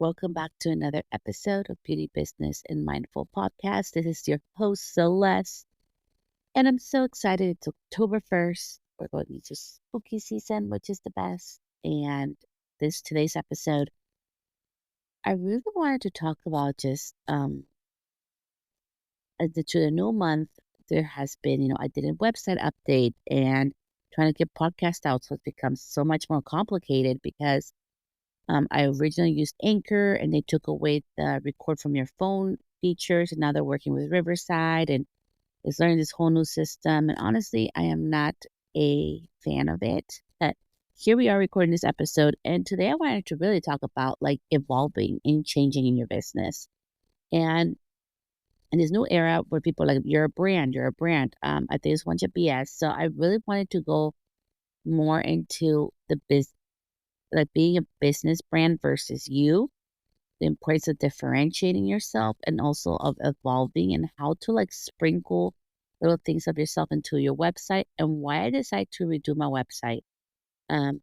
Welcome back to another episode of Beauty Business and Mindful Podcast. This is your host, Celeste, and I'm so excited. It's October 1st. We're going into spooky season, which is the best. And today's episode, I really wanted to talk about just to the new month. There has been, I did a website update and trying to get podcast out, so it becomes so much more complicated because I originally used Anchor and they took away the record from your phone features. And now they're working with Riverside and it's learning this whole new system. And honestly, I am not a fan of it. But here we are recording this episode. And today I wanted to really talk about like evolving and changing in your business. And in this new era where people are like, you're a brand, you're a brand. I think it's a bunch of BS. So I really wanted to go more into the business, like being a business brand versus you, the importance of differentiating yourself and also of evolving and how to like sprinkle little things of yourself into your website and why I decided to redo my website. Um,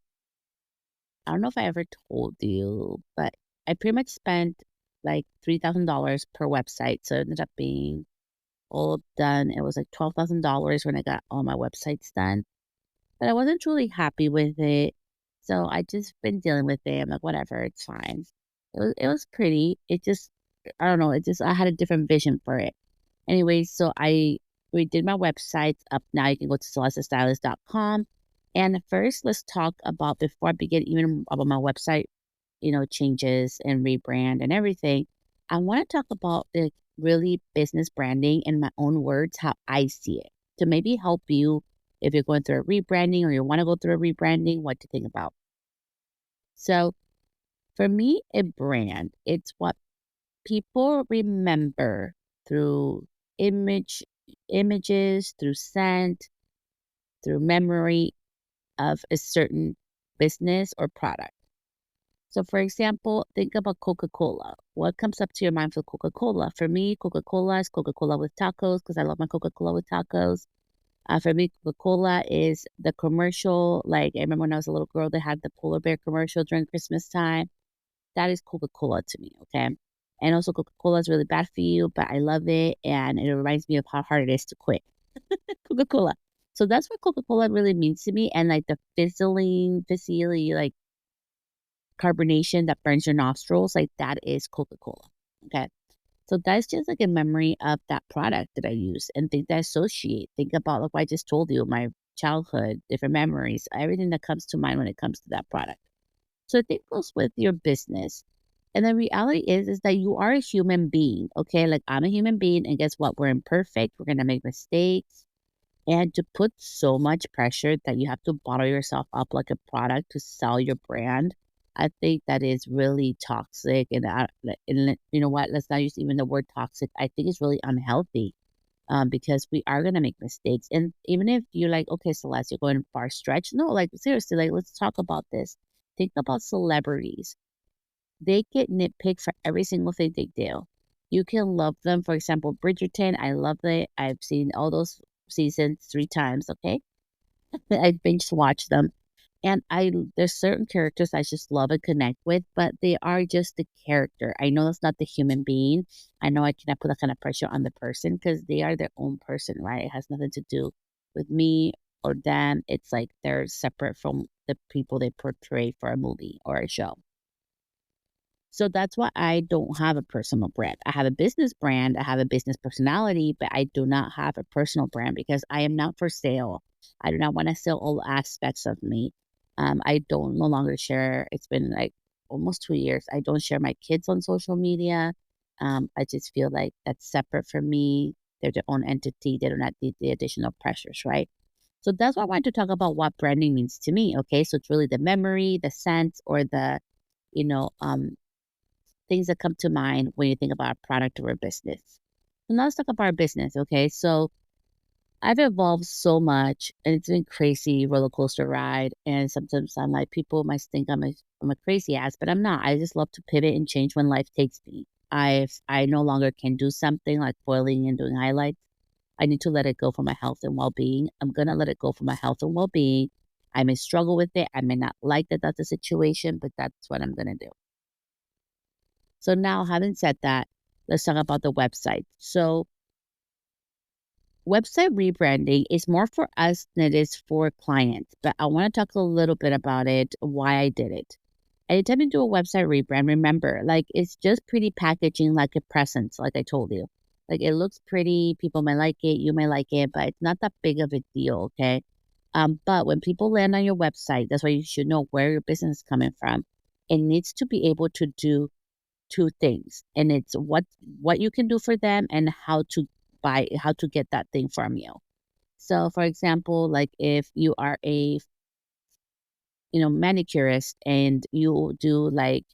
I don't know if I ever told you, but I pretty much spent like $3,000 per website. So it ended up being all done. It was like $12,000 when I got all my websites done, but I wasn't truly happy with it. So I just been dealing with it. I'm like, whatever, it's fine. It was pretty. It just I don't know. It just I had a different vision for it. Anyway, so I redid my websites up now. You can go to celestestylist.com. And first, let's talk about before I begin even about my website, changes and rebrand and everything. I want to talk about the really business branding in my own words, how I see it, to maybe help you if you're going through a rebranding or you want to go through a rebranding, what to think about. So for me, a brand, it's what people remember through image, images, through scent, through memory of a certain business or product. So, for example, think about Coca-Cola. What comes up to your mind for Coca-Cola? For me, Coca-Cola is Coca-Cola with tacos because I love my Coca-Cola with tacos. For me, Coca-Cola is the commercial. Like, I remember when I was a little girl, they had the polar bear commercial during Christmas time. That is Coca-Cola to me, okay? And also Coca-Cola is really bad for you, but I love it, and it reminds me of how hard it is to quit. Coca-Cola. So that's what Coca-Cola really means to me, and like the fizzly, like carbonation that burns your nostrils, like that is Coca-Cola, okay? So that's just like a memory of that product that I use and think that I associate. Think about like what I just told you, my childhood, different memories, everything that comes to mind when it comes to that product. So I think it goes with your business. And the reality is that you are a human being, okay? Like I'm a human being, and guess what? We're imperfect. We're gonna make mistakes. And to put so much pressure that you have to bottle yourself up like a product to sell your brand, I think that is really toxic. And you know what? Let's not use even the word toxic. I think it's really unhealthy because we are gonna make mistakes. And even if you're like, okay, Celeste, you're going far stretch. No, like seriously, like let's talk about this. Think about celebrities. They get nitpicked for every single thing they do. You can love them. For example, Bridgerton, I love it. I've seen all those seasons 3 times, okay? I binge watch them. And there's certain characters I just love and connect with, but they are just the character. I know that's not the human being. I know I cannot put that kind of pressure on the person because they are their own person, right? It has nothing to do with me or them. It's like they're separate from the people they portray for a movie or a show. So that's why I don't have a personal brand. I have a business brand, I have a business personality, but I do not have a personal brand because I am not for sale. I do not want to sell all aspects of me. I don't no longer share. It's been like almost 2 years. I don't share my kids on social media. I just feel like that's separate from me. They're their own entity. They do not need the additional pressures, right? So that's why I wanted to talk about what branding means to me. Okay, so it's really the memory, the sense, or the you know, things that come to mind when you think about a product or a business. So now let's talk about our business, okay? So I've evolved so much, and it's been crazy roller coaster ride. And sometimes I'm like, people might think I'm a crazy ass, but I'm not. I just love to pivot and change when life takes me. I no longer can do something like foiling and doing highlights. I need to let it go for my health and well being. I'm gonna let it go for my health and well being. I may struggle with it. I may not like that that's the situation, but that's what I'm gonna do. So now, having said that, let's talk about the website. So website rebranding is more for us than it is for clients, but I want to talk a little bit about it, why I did it. Anytime you do a website rebrand, remember, like, it's just pretty packaging like a present, like I told you. Like, it looks pretty, people might like it, you might like it, but it's not that big of a deal, okay? But when people land on your website, that's why you should know where your business is coming from. It needs to be able to do two things, and it's what you can do for them and how to get that thing from you. So, for example, like if you are a manicurist and you do like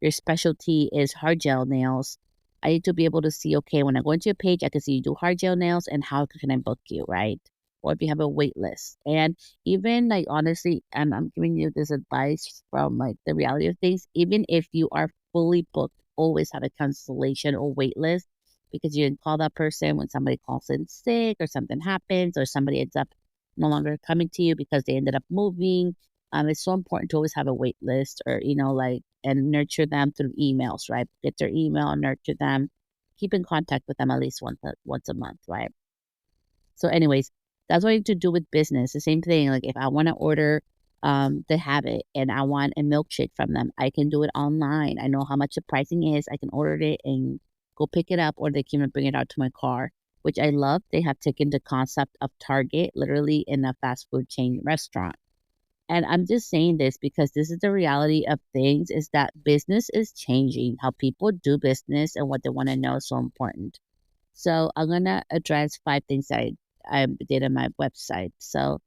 your specialty is hard gel nails, I need to be able to see, okay, when I go into your page, I can see you do hard gel nails and how can I book you, right? Or if you have a wait list. And even like honestly, and I'm giving you this advice from like the reality of things, even if you are fully booked, always have a cancellation or wait list because you didn't call that person when somebody calls in sick or something happens or somebody ends up no longer coming to you because they ended up moving. It's so important to always have a wait list or, like, and nurture them through emails, right? Get their email, nurture them, keep in contact with them at least once a month, right? So, anyways, that's what you need to do with business. The same thing. Like if I want to order the habit and I want a milkshake from them, I can do it online. I know how much the pricing is. I can order it and go pick it up, or they can even bring it out to my car, which I love. They have taken the concept of Target literally in a fast food chain restaurant. And I'm just saying this because this is the reality of things, is that business is changing. How people do business and what they want to know is so important. So I'm going to address 5 things that I did on my website. So,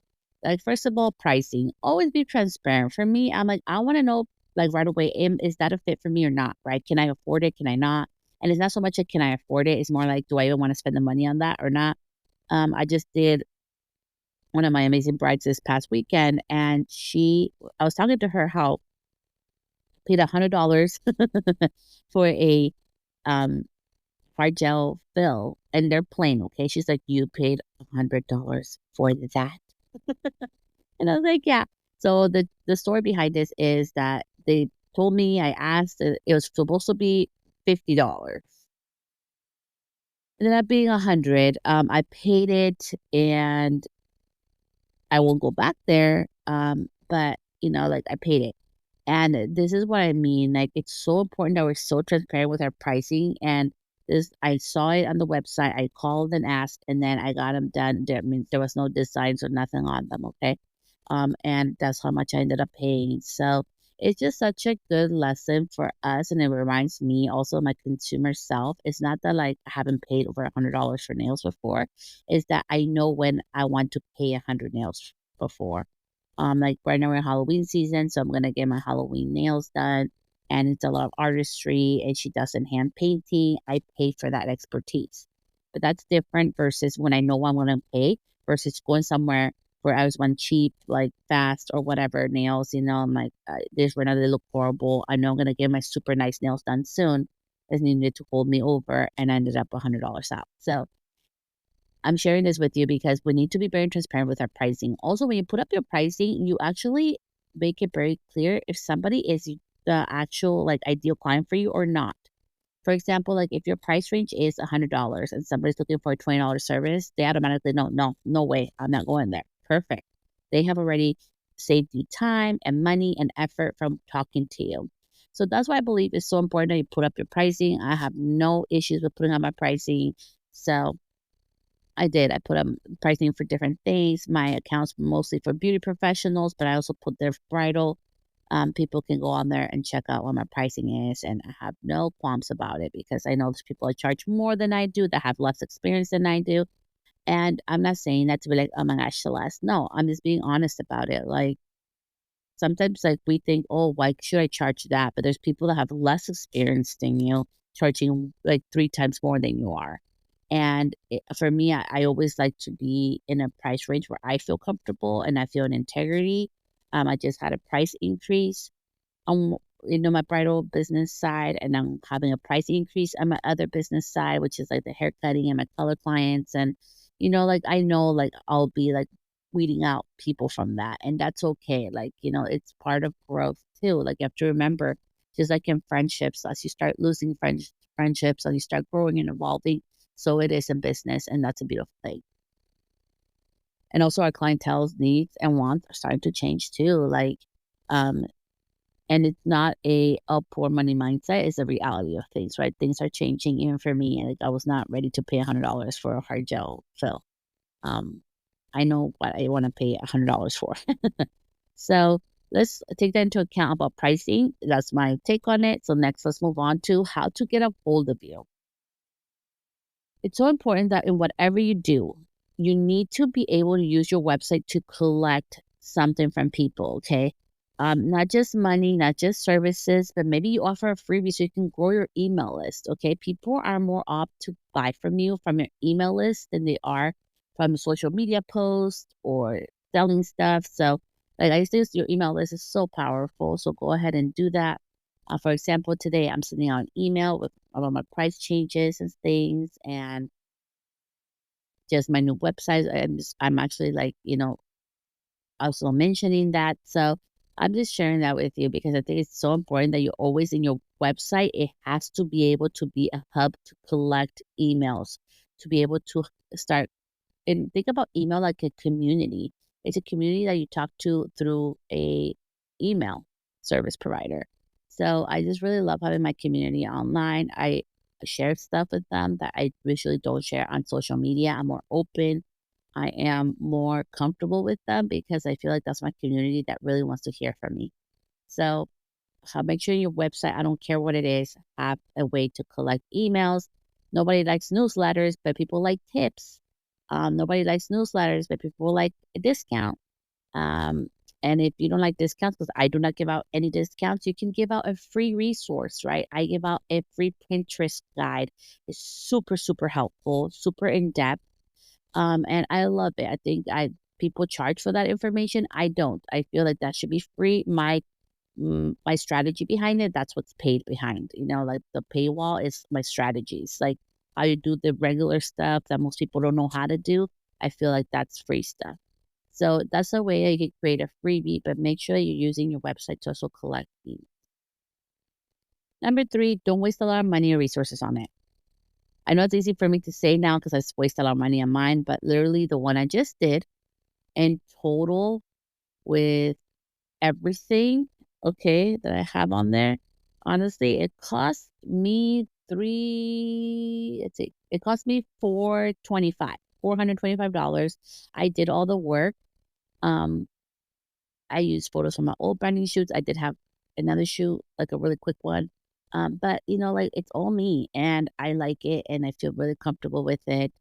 like, first of all, pricing. Always be transparent. For me, I'm like, I want to know, like, right away, is that a fit for me or not, right? Can I afford it? Can I not? And it's not so much a can I afford it? It's more like, do I even want to spend the money on that or not? I just did one of my amazing brides this past weekend, and I was talking to her how I paid $100 for a um hard gel fill, and they're plain. Okay, she's like, you paid $100 for that, and I was like, yeah. So the story behind this is that they told me, I asked, it was supposed to be $50. It ended up being 100. I paid it, and I won't go back there. But like, I paid it. And this is what I mean. Like, it's so important that we're so transparent with our pricing. And I saw it on the website. I called and asked, and then I got them done. There was no designs or nothing on them. Okay. And that's how much I ended up paying. So it's just such a good lesson for us. And it reminds me also my consumer self. It's not that like I haven't paid over $100 for nails before. It's that I know when I want to pay 100 nails before. Like right now we're in Halloween season, so I'm gonna get my Halloween nails done. And it's a lot of artistry, and she does in hand painting. I pay for that expertise. But that's different versus when I know I'm gonna pay versus going somewhere where I was one cheap, like fast or whatever nails, I'm like, this right now they look horrible. I know I'm gonna get my super nice nails done soon. They needed to hold me over, and I ended up $100 out. So I'm sharing this with you because we need to be very transparent with our pricing. Also, when you put up your pricing, you actually make it very clear if somebody is the actual like ideal client for you or not. For example, like if your price range is $100 and somebody's looking for a $20 service, they automatically know, no way, I'm not going there. Perfect. They have already saved you time and money and effort from talking to you. So that's why I believe it's so important that you put up your pricing. I have no issues with putting up my pricing. So I did. I put up pricing for different things. My accounts mostly for beauty professionals, but I also put their bridal. People can go on there and check out what my pricing is, and I have no qualms about it because I know there's people that charge more than I do that have less experience than I do. And I'm not saying that to be like, oh my gosh, Celeste. No, I'm just being honest about it. Like, sometimes like we think, oh, why should I charge that? But there's people that have less experience than you charging like 3 times more than you are. And for me, I always like to be in a price range where I feel comfortable and I feel an integrity. I just had a price increase on my bridal business side, and I'm having a price increase on my other business side, which is like the hair cutting and my color clients. And like I know like I'll be like weeding out people from that, and that's okay. Like it's part of growth too. Like you have to remember, Just like in friendships, as you start losing friendships, as you start growing and evolving, so it is in business, and that's a beautiful thing. And also our clientele's needs and wants are starting to change too. Um, and it's not a poor money mindset, it's a reality of things, right? Things are changing even for me. Like I was not ready to pay $100 for a hard gel fill. Um, I know what I want to pay $100 for. So let's take that into account about pricing. That's my take on it. So next, let's move on to how to get a hold of you. It's so important that in whatever you do, you need to be able to use your website to collect something from people, okay? Not just money, not just services, but maybe you offer a freebie so you can grow your email list, okay? People are more apt to buy from you from your email list than they are from social media posts or selling stuff. So, like I say, your email list is so powerful. So go ahead and do that. For example, today I'm sending out an email with all of my price changes and things, and just my new website. I'm actually also mentioning that. So I'm just sharing that with you because I think it's so important that you're always in your website. It has to be able to be a hub to collect emails, to be able to start and think about email like a community. It's a community that you talk to through a email service provider. So I just really love having my community online. I share stuff with them that I usually don't share on social media. I'm more open. I am more comfortable with them because I feel like that's my community that really wants to hear from me. So make sure your website, I don't care what it is, have a way to collect emails. Nobody likes newsletters, but people like tips. Nobody likes newsletters, but people like a discount. Um, and if you don't like discounts, because I do not give out any discounts, you can give out a free resource, right? I give out a free Pinterest guide. It's super, super helpful, super in depth. And I love it. I think I people charge for that information. I don't. I feel like that should be free. My strategy behind it, that's what's paid behind. Like the paywall is my strategies. Like how you do the regular stuff that most people don't know how to do. I feel like that's free stuff. So that's a way you can create a freebie, but make sure you're using your website to also collect emails. Number three, don't waste a lot of money or resources on it. I know it's easy for me to say now because I waste a lot of money on mine, but literally the one I just did in total with everything, okay, that I have on there, honestly, it cost me it cost me $425. I did all the work. Um, I used photos from my old branding shoots. I did have another shoot, like a really quick one. But like it's all me and I like it and I feel really comfortable with it.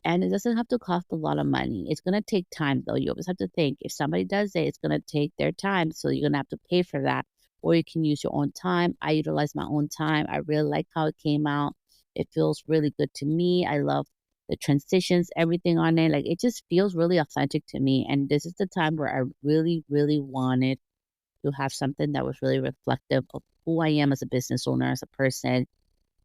And it doesn't have to cost a lot of money. It's gonna take time though. You always have to think if somebody does it, it's gonna take their time. So you're gonna have to pay for that. Or you can use your own time. I utilize my own time. I really like how it came out. It feels really good to me. I love the transitions, everything on it. Like it just feels really authentic to me. And this is the time where I really, really wanted to have something that was really reflective of who I am as a business owner, as a person.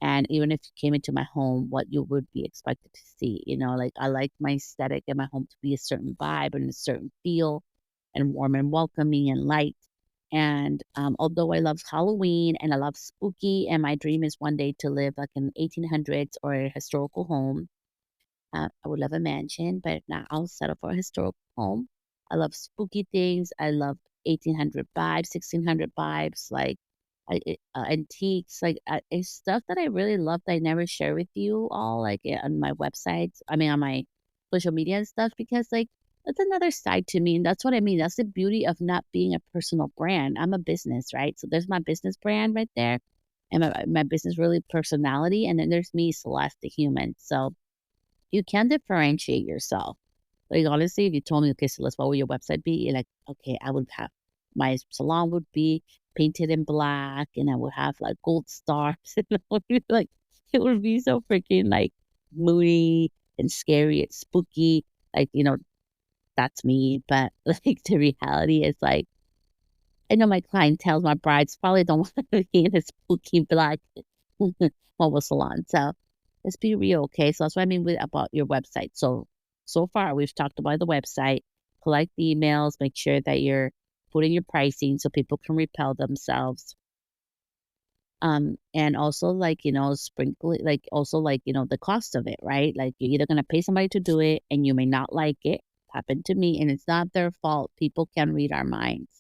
And even if you came into my home, what you would be expected to see, like I like my aesthetic in my home to be a certain vibe and a certain feel and warm and welcoming and light. And although I love Halloween and I love spooky, and my dream is one day to live like in 1800s or a historical home, I would love a mansion, but if not, I'll settle for a historical home. I love spooky things. I love 1800 vibes, 1600 vibes, like antiques, like it's stuff that I really love that I never share with you all, like on my websites. I mean, on my social media and stuff, because like that's another side to me. And that's what I mean. That's the beauty of not being a personal brand. I'm a business, right? So there's my business brand right there and my business really personality. And then there's me, Celeste, the human. So you can differentiate yourself. Like honestly, if you told me, okay, so let's what would your website be? You're like, okay, I would have my salon would be painted in black and I would have like gold stars. And I would be like it would be so freaking like moody and scary and spooky. Like, that's me. But like the reality is like I know my clientele, my brides probably don't want to be in a spooky black mobile salon. So let's be real, okay? So that's what I mean about your website. So far we've talked about the website, collect the emails, make sure that you're putting your pricing so people can repel themselves. And also like, sprinkle it, like also like, the cost of it, right? Like you're either gonna pay somebody to do it and you may not like it. Happened to me and it's not their fault. People can read our minds.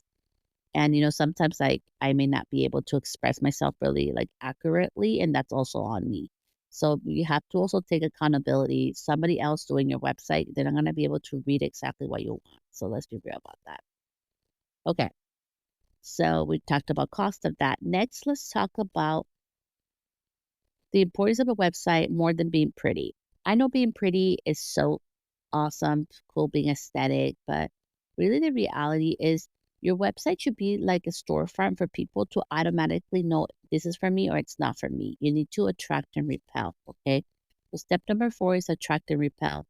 And sometimes like I may not be able to express myself really like accurately, and that's also on me. So you have to also take accountability. Somebody else doing your website, they're not gonna be able to read exactly what you want. So let's be real about that. Okay. So we talked about cost of that. Next, let's talk about the importance of a website more than being pretty. I know being pretty is so awesome, cool, being aesthetic, but really the reality is your website should be like a storefront for people to automatically know this is for me or it's not for me. You need to attract and repel, okay? So step number 4 is attract and repel.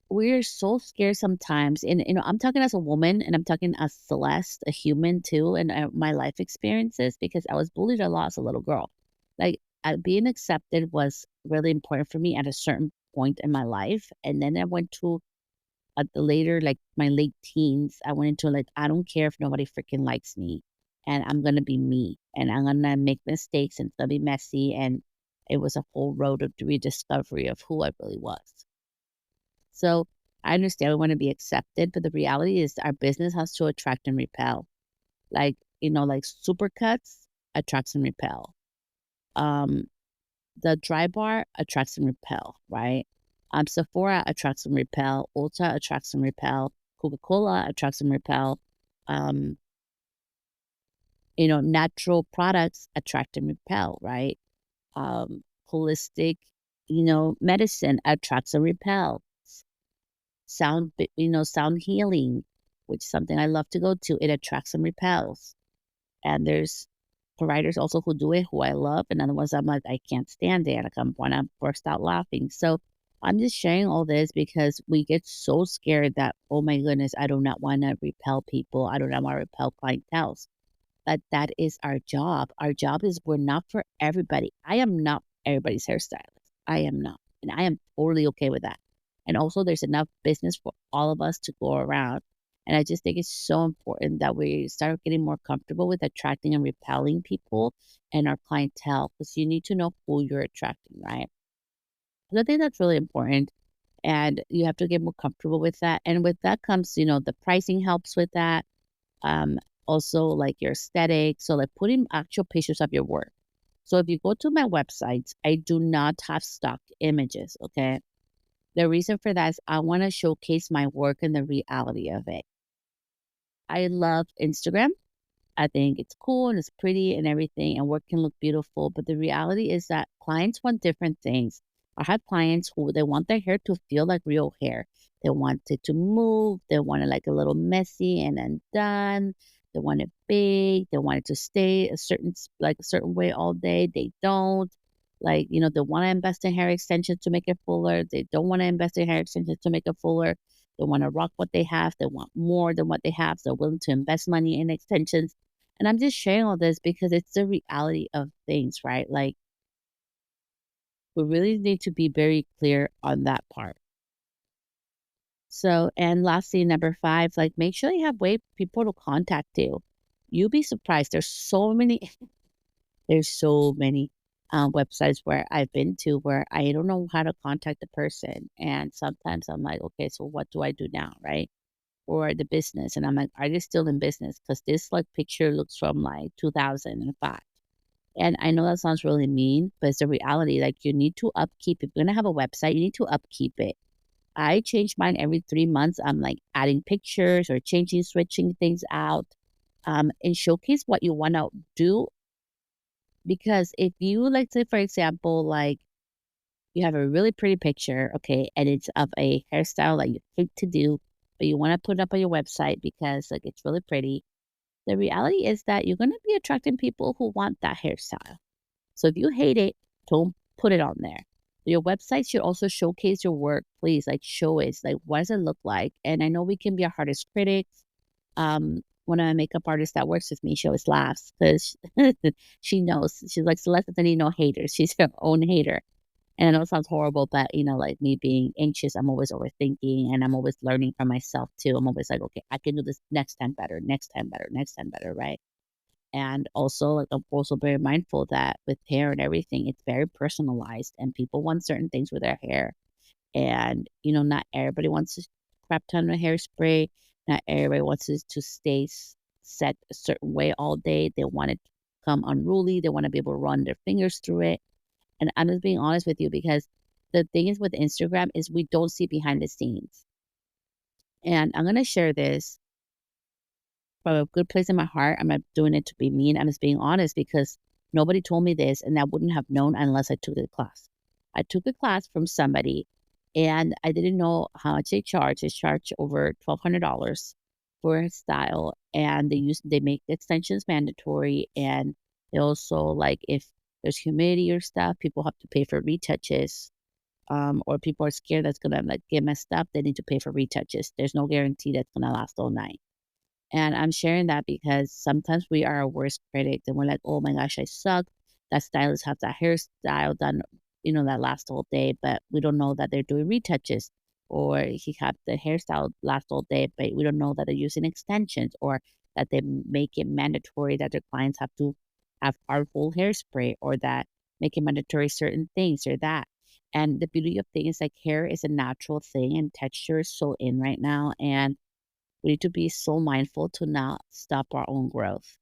We're so scared sometimes, and I'm talking as a woman, and I'm talking as Celeste, a human too, and my life experiences because I was bullied a lot as a little girl. Like being accepted was really important for me at a certain point in my life, and then I went to at the later, like my late teens, I went into like I don't care if nobody freaking likes me, and I'm gonna be me, and I'm gonna make mistakes, and it's gonna be messy, and it was a whole road of rediscovery of who I really was. So I understand we want to be accepted, but the reality is our business has to attract and repel. Like, like Supercuts attracts and repel. Um, the Dry Bar attracts and repel, right? Sephora attracts and repel. Ulta attracts and repel. Coca-Cola attracts and repel. Um, natural products attract and repel, right? Holistic, medicine attracts and repel. Sound healing, which is something I love to go to. It attracts and repels. And there's providers also who do it who I love, and other ones I'm like, I can't stand it. Like I'm wanna burst out laughing. So I'm just sharing all this because we get so scared that, oh my goodness, I do not want to repel people. I do not want to repel clientele. But that is our job. Our job is we're not for everybody. I am not everybody's hairstylist. I am not. And I am totally okay with that. And also, there's enough business for all of us to go around. And I just think it's so important that we start getting more comfortable with attracting and repelling people and our clientele because you need to know who you're attracting, right? So I think that's really important. And you have to get more comfortable with that. And with that comes, the pricing helps with that, um, also like your aesthetic. So like putting actual pictures of your work. So if you go to my website, I do not have stock images. Okay. The reason for that is I want to showcase my work and the reality of it. I love Instagram. I think it's cool and it's pretty and everything, and work can look beautiful. But the reality is that clients want different things. I have clients who they want their hair to feel like real hair. They want it to move. They want it like a little messy and then done. They want it big. They want it to stay like a certain way all day. They don't. Like, they want to invest in hair extensions to make it fuller. They don't want to invest in hair extensions to make it fuller. They want to rock what they have. They want more than what they have. So they're willing to invest money in extensions. And I'm just sharing all this because it's the reality of things, right? Like, we really need to be very clear on that part. So, and lastly, number 5, like, make sure you have way for people to contact you. You'll be surprised. There's so many websites where I've been to where I don't know how to contact the person. And sometimes I'm like, okay, so what do I do now, right? Or the business. And I'm like, are they still in business? Because this like picture looks from like 2005. And I know that sounds really mean, but it's the reality. Like you need to upkeep. If you're gonna have a website, you need to upkeep it. I change mine every 3 months. I'm like adding pictures or changing, switching things out, and showcase what you want to do. Because if you like, say for example, like you have a really pretty picture, okay, and it's of a hairstyle that you hate to do, but you want to put it up on your website because like it's really pretty. The reality is that you're going to be attracting people who want that hairstyle. So if you hate it, don't put it on there. Your website should also showcase your work. Please, like show it. Like, what does it look like? And I know we can be our hardest critics. One of my makeup artists that works with me, she always laughs because she knows. She's like, Celeste doesn't need no haters. She's her own hater. And I know it sounds horrible, but like me being anxious, I'm always overthinking and I'm always learning from myself too. I'm always like, okay, I can do this next time better, next time better, next time better, right? And also, like, I'm also very mindful that with hair and everything, it's very personalized and people want certain things with their hair. And, not everybody wants a crap ton of hairspray. Not everybody wants it to stay set a certain way all day. They want it to come unruly. They want to be able to run their fingers through it. And I'm just being honest with you because the thing is with Instagram is we don't see behind the scenes. And I'm going to share this from a good place in my heart. I'm not doing it to be mean. I'm just being honest because nobody told me this and I wouldn't have known unless I took the class. I took a class from somebody and I didn't know how much they charge. They charge over $1,200 for a style and they make the extensions mandatory, and they also, like, if there's humidity or stuff, people have to pay for retouches. Or people are scared that's gonna like get messed up, they need to pay for retouches. There's no guarantee that's gonna last all night. And I'm sharing that because sometimes we are our worst critics and we're like, oh my gosh, I suck. That stylist has that hairstyle done, that lasts all day, but we don't know that they're doing retouches. Or he had the hairstyle last all day, but we don't know that they're using extensions, or that they make it mandatory that their clients have to have harmful hairspray, or that make it mandatory certain things or that. And the beauty of things like hair is a natural thing and texture is so in right now. And we need to be so mindful to not stop our own growth.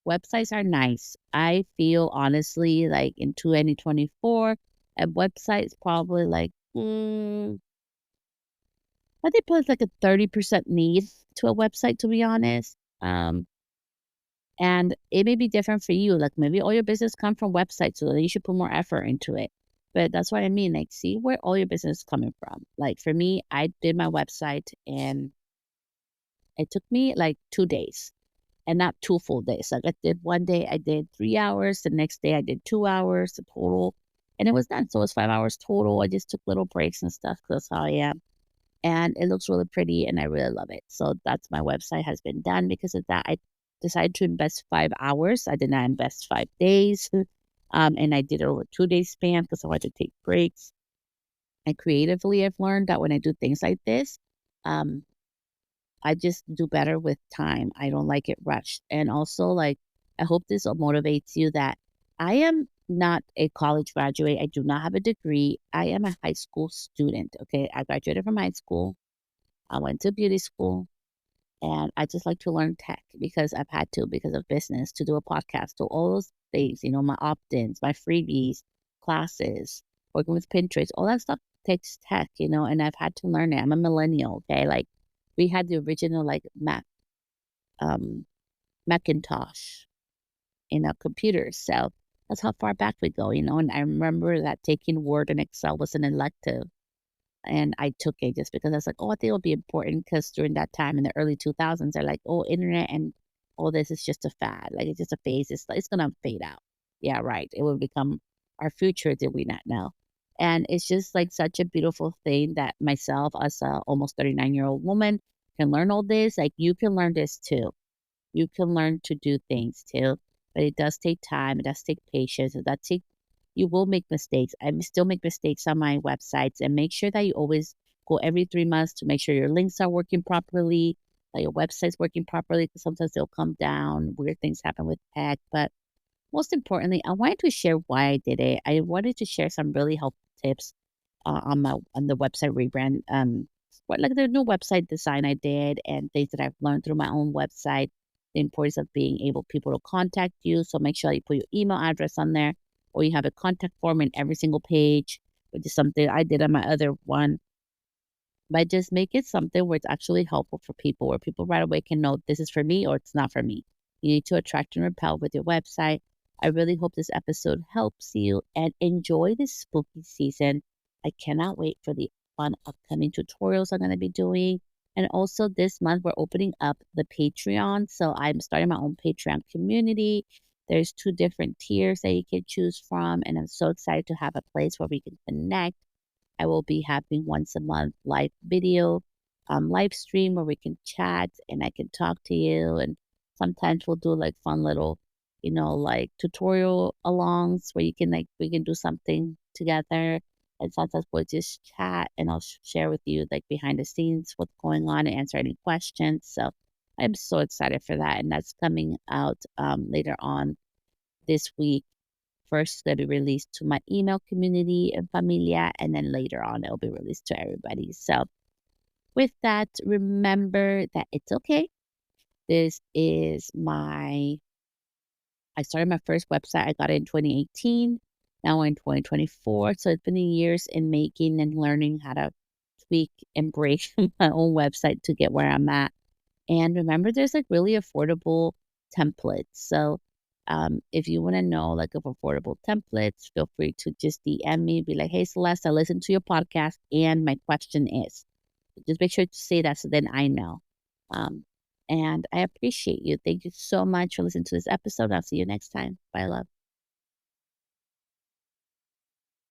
Websites are nice. I feel honestly like in 2024, a website is probably like, I think it's like a 30% need to a website, to be honest. And it may be different for you. Like maybe all your business come from websites, so then you should put more effort into it. But that's what I mean. Like, see where all your business is coming from. Like for me, I did my website and it took me like 2 days and not 2 full days. Like I did one day, I did 3 hours. The next day, I did 2 hours total, and it was done. So it was 5 hours total. I just took little breaks and stuff because that's how I am. And it looks really pretty, and I really love it. So that's my website has been done because of that. I decided to invest 5 hours. I did not invest 5 days. And I did it over 2 days span because I wanted to take breaks. And creatively, I've learned that when I do things like this, um, I just do better with time. I don't like it rushed. And also, like, I hope this motivates you that I am not a college graduate. I do not have a degree. I am a high school student. Okay. I graduated from high school. I went to beauty school, and I just like to learn tech because I've had to, because of business, to do a podcast, to all those things, my opt ins, my freebies, classes, working with Pinterest, all that stuff takes tech, and I've had to learn it. I'm a millennial. Okay. Like, we had the original like um, Macintosh in our computers. So that's how far back we go. And I remember that taking Word and Excel was an elective. And I took it just because I was like, oh, I think it'll be important because during that time in the early 2000s, they're like, oh, internet and all this is just a fad. Like, it's just a phase. It's going to fade out. Yeah, right. It will become our future, did we not know? And it's just like such a beautiful thing that myself, as a almost 39-year-old woman, can learn all this. Like, you can learn this too. You can learn to do things too. But it does take time. It does take patience. It does take, you will make mistakes. I still make mistakes on my websites, and make sure that you always go every 3 months to make sure your links are working properly, that your website's working properly, because sometimes they'll come down. Weird things happen with tech. But most importantly, I wanted to share why I did it. I wanted to share some really helpful tips on the website rebrand. What, like, the new website design I did and things that I've learned through my own website. The importance of being able people to contact you. So make sure you put your email address on there, or you have a contact form in every single page, which is something I did on my other one. But just make it something where it's actually helpful for people, where people right away can know this is for me or it's not for me. You need to attract and repel with your website. I really hope this episode helps you, and enjoy this spooky season. I cannot wait for the fun upcoming tutorials I'm going to be doing. And also this month, we're opening up the Patreon. So I'm starting my own Patreon community. There's 2 different tiers that you can choose from. And I'm so excited to have a place where we can connect. I will be having once a month live video, live stream where we can chat and I can talk to you. And sometimes we'll do like fun little, like tutorial alongs where you can, like, we can do something together. And sometimes we'll just chat and I'll share with you like behind the scenes what's going on and answer any questions. So I'm so excited for that, and that's coming out later on this week. First, it's going to be released to my email community and familia, and then later on, it'll be released to everybody. So, with that, remember that it's okay. This is I started my first website. I got it in 2018. Now we're in 2024. So it's been years in making and learning how to tweak and break my own website to get where I'm at. And remember, there's like really affordable templates. So if you want to know like of affordable templates, feel free to just DM me, be like, hey, Celeste, I listened to your podcast and my question is. Just make sure to say that so then I know. Um, and I appreciate you. Thank you so much for listening to this episode. I'll see you next time. Bye, love.